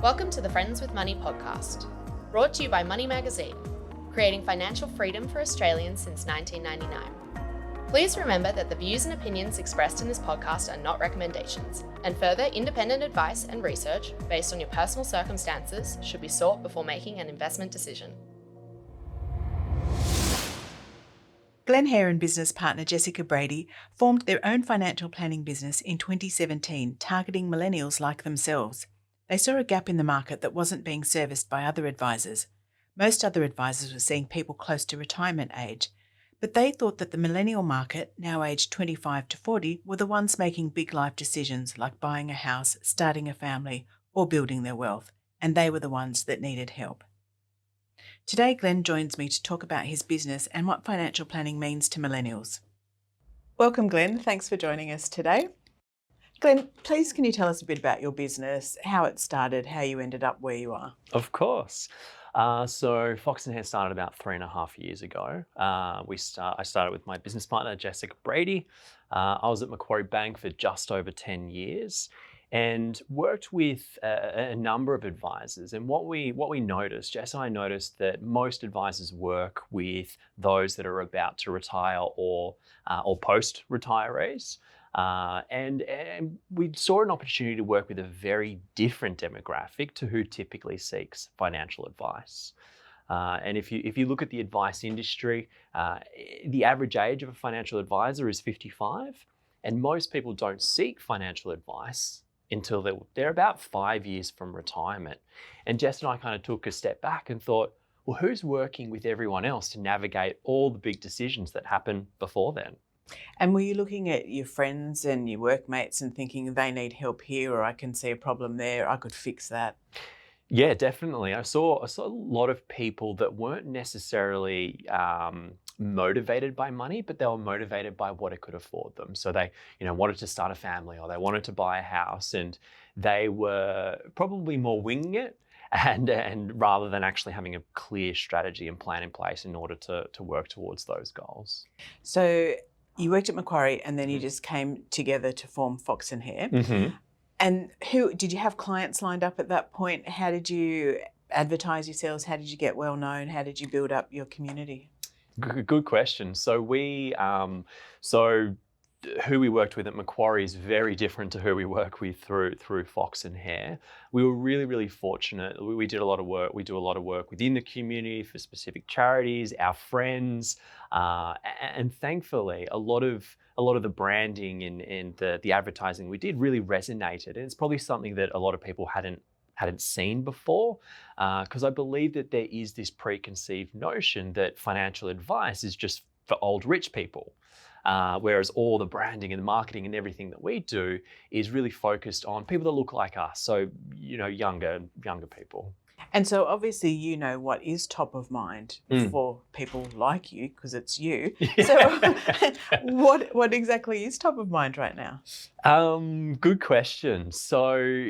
Welcome to the Friends with Money podcast, brought to you by Money Magazine, creating financial freedom for Australians since 1999. Please remember that the views and opinions expressed in this podcast are not recommendations, and further independent advice and research based on your personal circumstances should be sought before making an investment decision. Glen Hare and business partner Jessica Brady formed their own financial planning business in 2017, targeting millennials like themselves. They saw a gap in the market that wasn't being serviced by other advisors. Most other advisors were seeing people close to retirement age, but they thought that the millennial market, now aged 25 to 40, were the ones making big life decisions like buying a house, starting a family, or building their wealth, and they were the ones that needed help. Today, Glen joins me to talk about his business and what financial planning means to millennials. Welcome, Glen. Thanks for joining us today. Glen, please can you tell us a bit about your business, how it started, how you ended up where you are? Of course. So Fox and Hare started about 3.5 years ago. I started with my business partner, Jessica Brady. I was at Macquarie Bank for just over 10 years and worked with a number of advisors. And what we noticed, Jess and I noticed that most advisors work with those that are about to retire or post-retirees. And we saw an opportunity to work with a very different demographic to who typically seeks financial advice. And if you look at the advice industry, the average age of a financial advisor is 55, and most people don't seek financial advice until they're about 5 years from retirement. And Jess and I kind of took a step back and thought, well, who's working with everyone else to navigate all the big decisions that happen before then? And were you looking at your friends and your workmates and thinking they need help here, or I can see a problem there, I could fix that? Yeah, definitely. I saw a lot of people that weren't necessarily motivated by money, but they were motivated by what it could afford them. So they, wanted to start a family or they wanted to buy a house, and they were probably more winging it and rather than actually having a clear strategy and plan in place in order to work towards those goals. So you worked at Macquarie and then you just came together to form Fox and Hare. Mm-hmm. And who did you have clients lined up at that point? How did you advertise yourselves? How did you get well known? How did you build up your community? Good question. So who we worked with at Macquarie is very different to who we work with through Fox and Hare. We were really, really fortunate. We did a lot of work. We do a lot of work within the community for specific charities, our friends, and thankfully, a lot of the branding and the advertising we did really resonated. And it's probably something that a lot of people hadn't seen before, because I believe that there is this preconceived notion that financial advice is just for old rich people. Whereas all the branding and the marketing and everything that we do is really focused on people that look like us. So, younger people. And so obviously you know what is top of mind for people like you, because it's you. Yeah. So what exactly is top of mind right now? Good question. So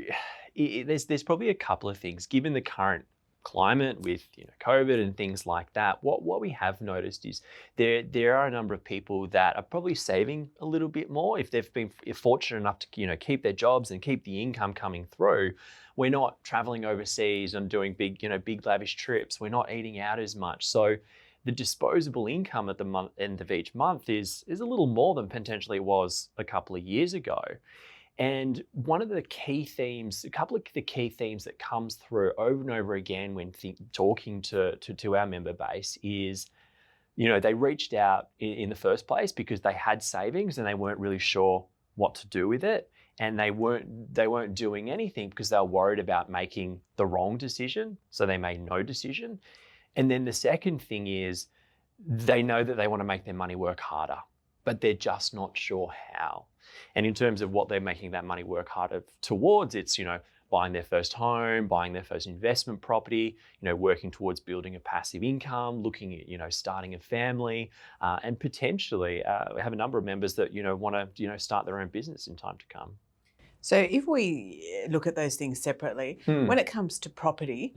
there's probably a couple of things. Given the current climate with COVID and things like that, what we have noticed is there are a number of people that are probably saving a little bit more if they've been fortunate enough to keep their jobs and keep the income coming through. We're not traveling overseas and doing big lavish trips. We're not eating out as much. So the disposable income at the end of each month is a little more than potentially it was a couple of years ago. And one of the key themes, a couple of the key themes that comes through over and over again when talking to our member base is, they reached out in the first place because they had savings and they weren't really sure what to do with it. And they weren't doing anything because they were worried about making the wrong decision. So they made no decision. And then the second thing is they know that they want to make their money work harder, but they're just not sure how. And in terms of what they're making that money work harder towards, it's, buying their first home, buying their first investment property, working towards building a passive income, looking at, starting a family, and potentially have a number of members that, want to, start their own business in time to come. So if we look at those things separately, when it comes to property,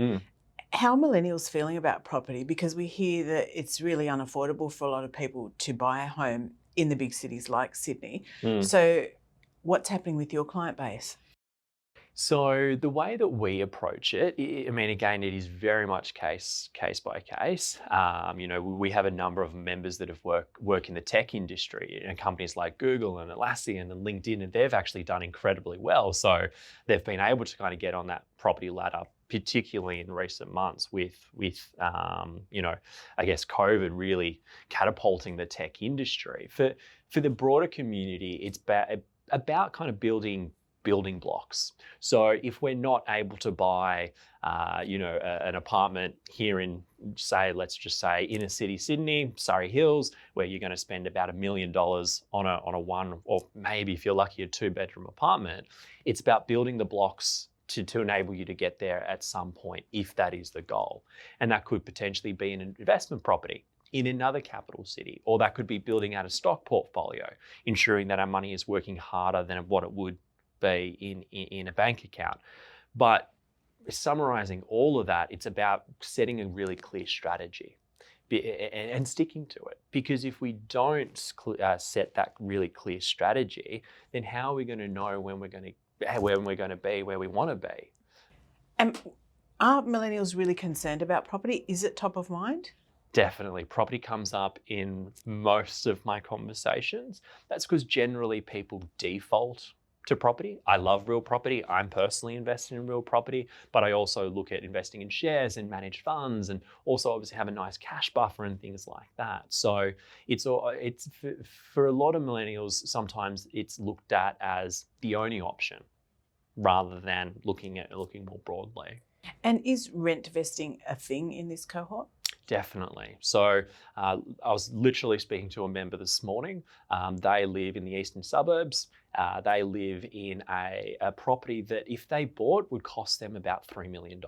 how are millennials feeling about property? Because we hear that it's really unaffordable for a lot of people to buy a home in the big cities like Sydney. So what's happening with your client base? So the way that we approach it, I mean, again, it is very much case by case. We have a number of members that have work in the tech industry, companies like Google and Atlassian and LinkedIn, and they've actually done incredibly well. So they've been able to kind of get on that property ladder, particularly in recent months with I guess COVID really catapulting the tech industry. For the broader community, it's about kind of building blocks. So if we're not able to buy, an apartment here in, let's just say inner city Sydney, Surrey Hills, where you're going to spend about $1 million on a one, or maybe if you're lucky, a 2-bedroom apartment, it's about building the blocks to enable you to get there at some point, if that is the goal. And that could potentially be an investment property in another capital city, or that could be building out a stock portfolio, ensuring that our money is working harder than what it would be in a bank account. But summarizing all of that, it's about setting a really clear strategy and sticking to it. Because if we don't set that really clear strategy, then how are we going to know when we're going to be where we want to be? And are millennials really concerned about property? Is it top of mind? Definitely. Property comes up in most of my conversations. That's because generally people default to property. I love real property. I'm personally invested in real property, but I also look at investing in shares and managed funds, and also obviously have a nice cash buffer and things like that. So it's for a lot of millennials, sometimes it's looked at as the only option rather than looking more broadly. And is rent vesting a thing in this cohort? Definitely. So I was literally speaking to a member this morning. They live in the eastern suburbs. They live in a property that if they bought would cost them about $3 million.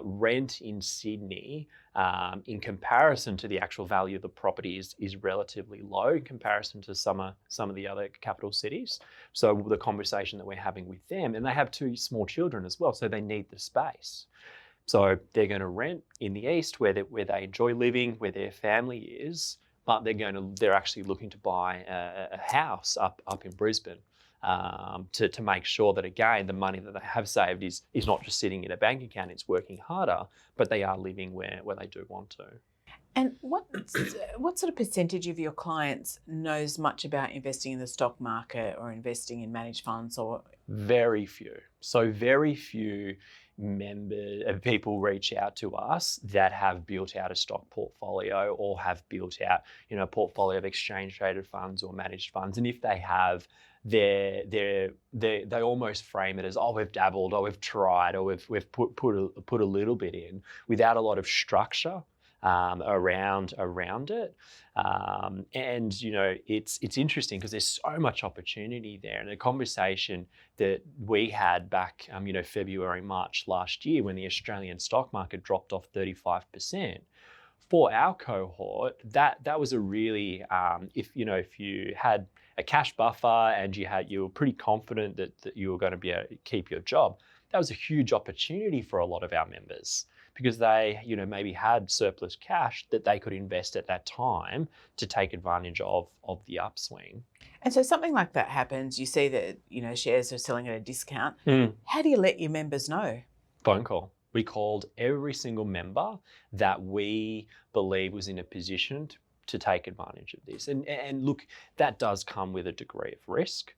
Rent in Sydney, in comparison to the actual value of the property, is relatively low in comparison to some of the other capital cities. So the conversation that we're having with them, and they have 2 small children as well, so they need the space. So they're going to rent in the east where they enjoy living, where their family is, but they're actually looking to buy a house up in Brisbane to make sure that, again, the money that they have saved is not just sitting in a bank account, it's working harder, but they are living where they do want to. And what sort of percentage of your clients knows much about investing in the stock market or investing in managed funds? Or very few. So very few people reach out to us that have built out a stock portfolio or have built out, a portfolio of exchange traded funds or managed funds. And if they have, they almost frame it as, oh, we've dabbled, or we've tried, or we've put a little bit in, without a lot of structure around it. And it's interesting because there's so much opportunity there. And a conversation that we had back February, March last year, when the Australian stock market dropped off 35%, for our cohort, that was a really if you had a cash buffer and you were pretty confident that you were going to be able to keep your job, that was a huge opportunity for a lot of our members, because they, maybe had surplus cash that they could invest at that time to take advantage of the upswing. And so something like that happens, you see that, shares are selling at a discount. How do you let your members know? Phone call. We called every single member that we believe was in a position to take advantage of this. And look, that does come with a degree of risk.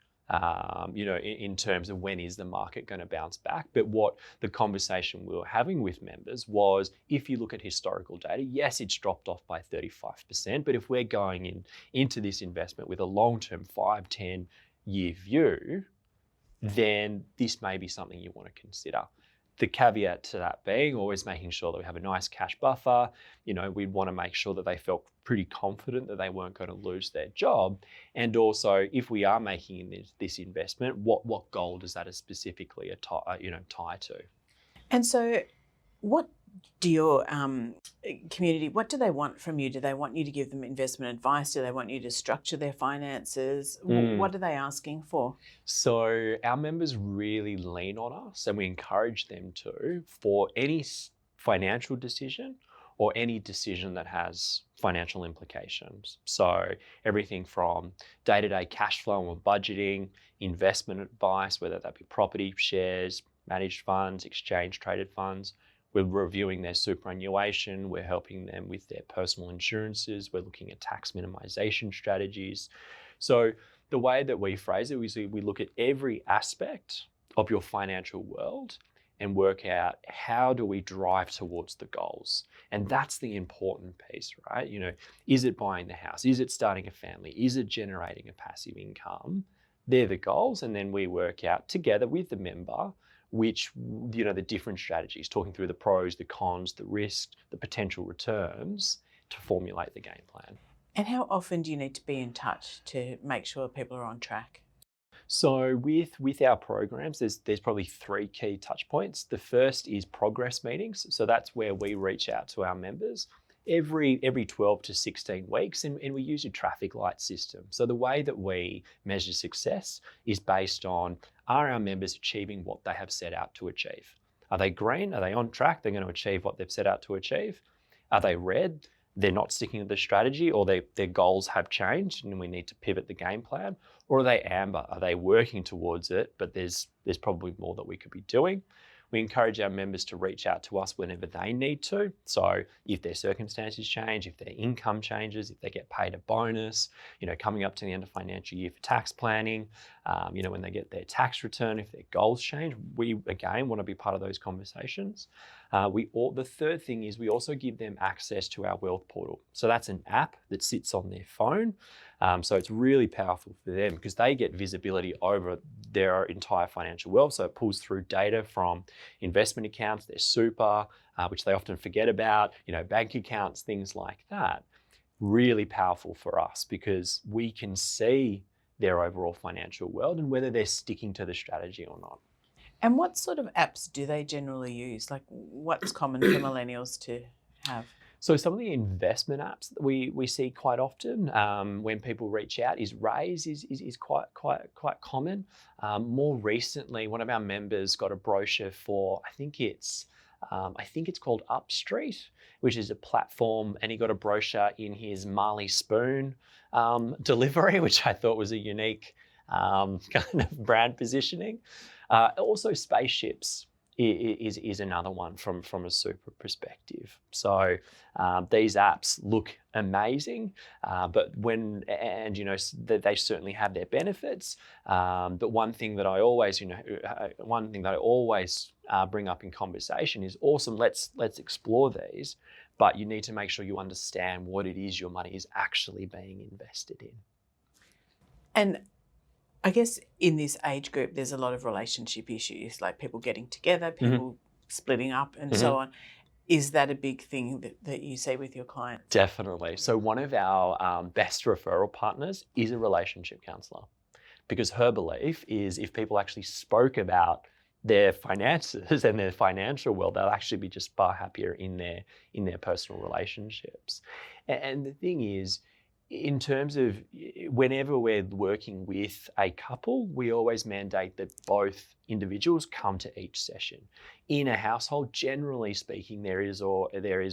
In terms of when is the market going to bounce back. But what the conversation we were having with members was, if you look at historical data, yes, it's dropped off by 35%, but if we're going into this investment with a long-term 5-10 year view, then this may be something you want to consider. The caveat to that being always making sure that we have a nice cash buffer. We'd want to make sure that they felt pretty confident that they weren't going to lose their job. And also, if we are making this investment, what goal does that specifically tie to? And so what do your community, what do they want from you? Do they want you to give them investment advice? Do they want you to structure their finances? What are they asking for? So our members really lean on us, and we encourage them to, for any financial decision or any decision that has financial implications. So everything from day-to-day cash flow and budgeting, investment advice, whether that be property, shares, managed funds, exchange traded funds. We're reviewing their superannuation. We're helping them with their personal insurances. We're looking at tax minimization strategies. So the way that we phrase it is we look at every aspect of your financial world and work out how do we drive towards the goals. And that's the important piece, right? Is it buying the house? Is it starting a family? Is it generating a passive income? They're the goals. And then we work out together with the member which, the different strategies, talking through the pros, the cons, the risks, the potential returns to formulate the game plan. And how often do you need to be in touch to make sure people are on track? So with our programs, there's probably 3 key touch points. The first is progress meetings. So that's where we reach out to our members every 12 to 16 weeks, and we use a traffic light system. So the way that we measure success is based on, are our members achieving what they have set out to achieve? Are they green? Are they on track? They're going to achieve what they've set out to achieve. Are they red? They're not sticking to the strategy, or their goals have changed and we need to pivot the game plan. Or are they amber? Are they working towards it, but there's probably more that we could be doing? We encourage our members to reach out to us whenever they need to. So if their circumstances change, if their income changes, if they get paid a bonus, coming up to the end of financial year for tax planning, when they get their tax return, if their goals change, we again want to be part of those conversations. The third thing is we also give them access to our wealth portal. So that's an app that sits on their phone. So it's really powerful for them because they get visibility over their entire financial wealth. So it pulls through data from investment accounts, their super, which they often forget about, bank accounts, things like that. Really powerful for us because we can see their overall financial world and whether they're sticking to the strategy or not. And what sort of apps do they generally use? Like, what's common for millennials to have? So some of the investment apps that we see quite often when people reach out is Raise is quite common. More recently, one of our members got a brochure for I think it's called Upstreet, which is a platform, and he got a brochure in his Marley Spoon delivery, which I thought was a unique kind of brand positioning. Also, spaceships is another one from a super perspective. So these apps look amazing, but they certainly have their benefits. But one thing that I always bring up in conversation is awesome. Let's explore these, but you need to make sure you understand what it is your money is actually being invested in. And I guess in this age group, there's a lot of relationship issues, like people getting together, people splitting up and so on. Is that a big thing that you see with your clients? Definitely. So one of our best referral partners is a relationship counsellor, because her belief is if people actually spoke about their finances and their financial world, they'll actually be just far happier in their personal relationships. And the thing is, in terms of whenever we're working with a couple, we always mandate that both individuals come to each session. In a household, generally speaking, there is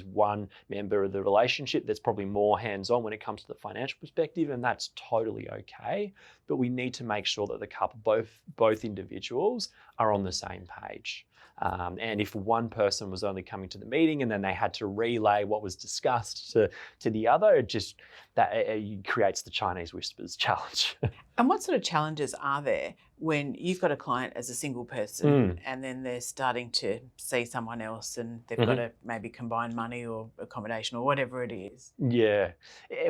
one member of the relationship that's probably more hands-on when it comes to the financial perspective, and that's totally okay. But we need to make sure that the couple, both individuals, are on the same page. And if one person was only coming to the meeting and then they had to relay what was discussed to the other, it creates the Chinese whispers challenge. And what sort of challenges are there when you've got a client as a single person and then they're starting to see someone else and they've got to maybe combine money or accommodation or whatever it is? Yeah,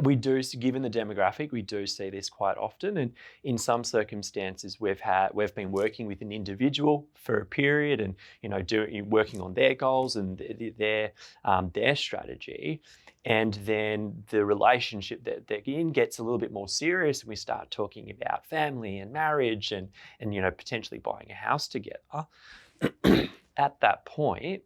we do. Given the demographic, we do see this quite often. And in some circumstances, we've been working with an individual for a period and working on their goals and their strategy. And then the relationship that they're in gets a little bit more serious, and we start talking about family and marriage and potentially buying a house together. At that point,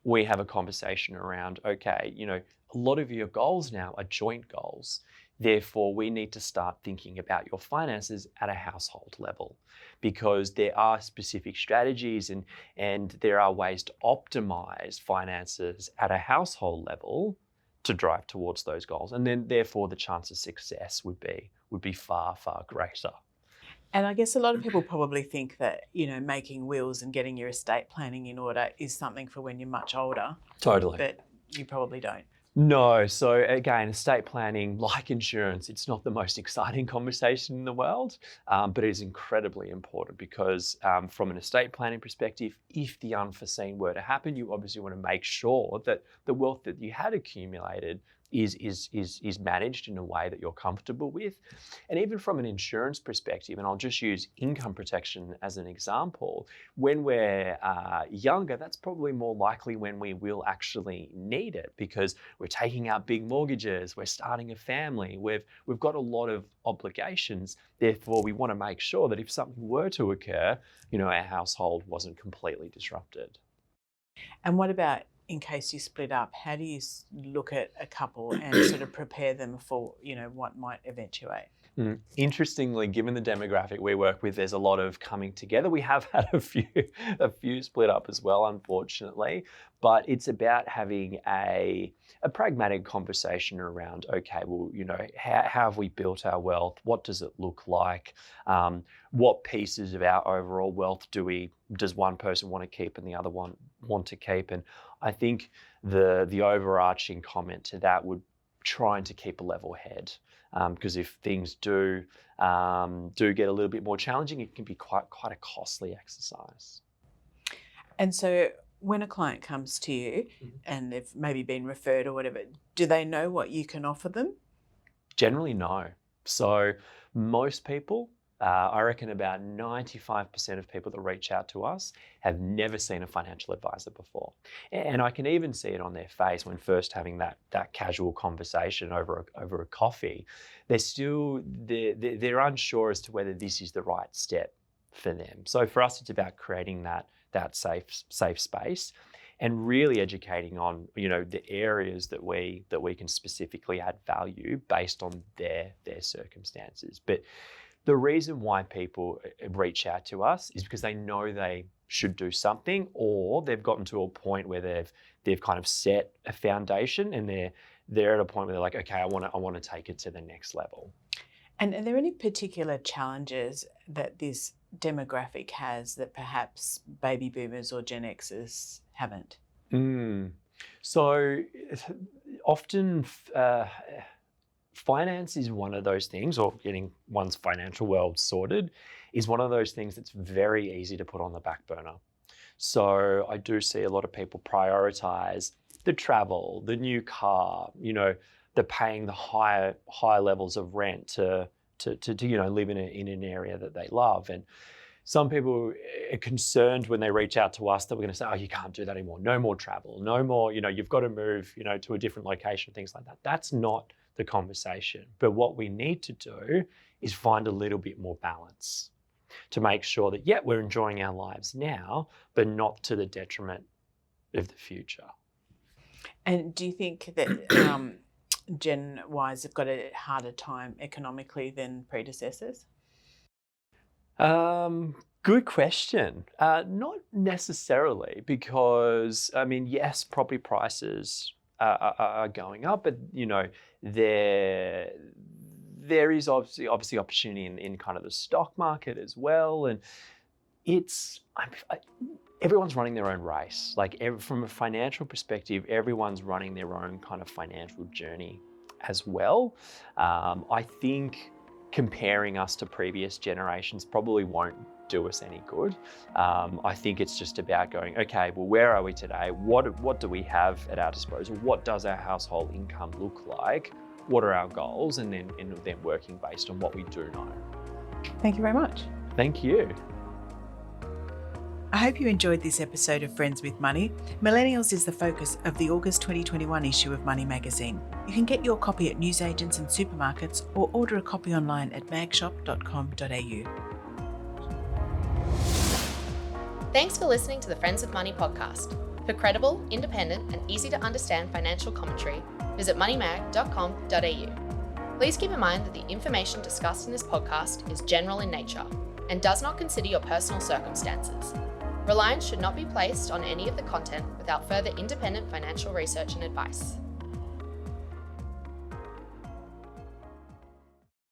we have a conversation around, okay, a lot of your goals now are joint goals. Therefore, we need to start thinking about your finances at a household level, because there are specific strategies and there are ways to optimize finances at a household level to drive towards those goals. And then therefore the chance of success would be far, far greater. And I guess a lot of people probably think that, making wills and getting your estate planning in order is something for when you're much older. Totally. But you probably don't. No. So again, estate planning, like insurance, it's not the most exciting conversation in the world, but it is incredibly important because from an estate planning perspective, if the unforeseen were to happen, you obviously want to make sure that the wealth that you had accumulated is managed in a way that you're comfortable with. And even from an insurance perspective, and I'll just use income protection as an example, when we're younger, that's probably more likely when we will actually need it, because we're taking out big mortgages, we're starting a family, we've got a lot of obligations. Therefore, we want to make sure that if something were to occur, our household wasn't completely disrupted. And what about in case you split up? How do you look at a couple and sort of prepare them for, what might eventuate? Interestingly, given the demographic we work with, there's a lot of coming together. We have had a few split up as well, unfortunately, but it's about having a pragmatic conversation around, okay, well, how have we built our wealth? What does it look like? What pieces of our overall wealth does one person want to keep and the other one want to keep? And I think the overarching comment to that would trying to keep a level head. Because if things do get a little bit more challenging, it can be quite a costly exercise. And so when a client comes to you and they've maybe been referred or whatever, do they know what you can offer them? Generally, no. So most people, I reckon about 95% of people that reach out to us have never seen a financial advisor before. And I can even see it on their face when first having that casual conversation over a coffee. They're unsure as to whether this is the right step for them. So for us, it's about creating that safe space and really educating on, the areas that we can specifically add value based on their circumstances. But the reason why people reach out to us is because they know they should do something, or they've gotten to a point where they've kind of set a foundation and they're at a point where they're like, okay, I want to take it to the next level. And are there any particular challenges that this demographic has that perhaps baby boomers or Gen Xers haven't? So often finance is one of those things, or getting one's financial world sorted is one of those things that's very easy to put on the back burner. So I do see a lot of people prioritize the travel, the new car, the paying the high levels of rent to live in an area that they love. And some people are concerned when they reach out to us that we're going to say, oh, you can't do that anymore. No more travel, no more, you've got to move, to a different location, things like that. That's not the conversation. But what we need to do is find a little bit more balance to make sure that, we're enjoying our lives now, but not to the detriment of the future. And do you think that Gen Ys have got a harder time economically than predecessors? Good question. Not necessarily, because, yes, property prices are going up, but there is obviously opportunity in kind of the stock market as well, and everyone's running their own race. Like from a financial perspective, everyone's running their own kind of financial journey as well. I think comparing us to previous generations probably won't do us any good. I think it's just about going, okay, well, where are we today? What do we have at our disposal? What does our household income look like? What are our goals? And then working based on what we do know. Thank you very much. Thank you. I hope you enjoyed this episode of Friends with Money. Millennials is the focus of the August 2021 issue of Money magazine. You can get your copy at newsagents and supermarkets, or order a copy online at magshop.com.au. Thanks for listening to the Friends with Money podcast. For credible, independent, and easy to understand financial commentary, visit moneymag.com.au. Please keep in mind that the information discussed in this podcast is general in nature and does not consider your personal circumstances. Reliance should not be placed on any of the content without further independent financial research and advice.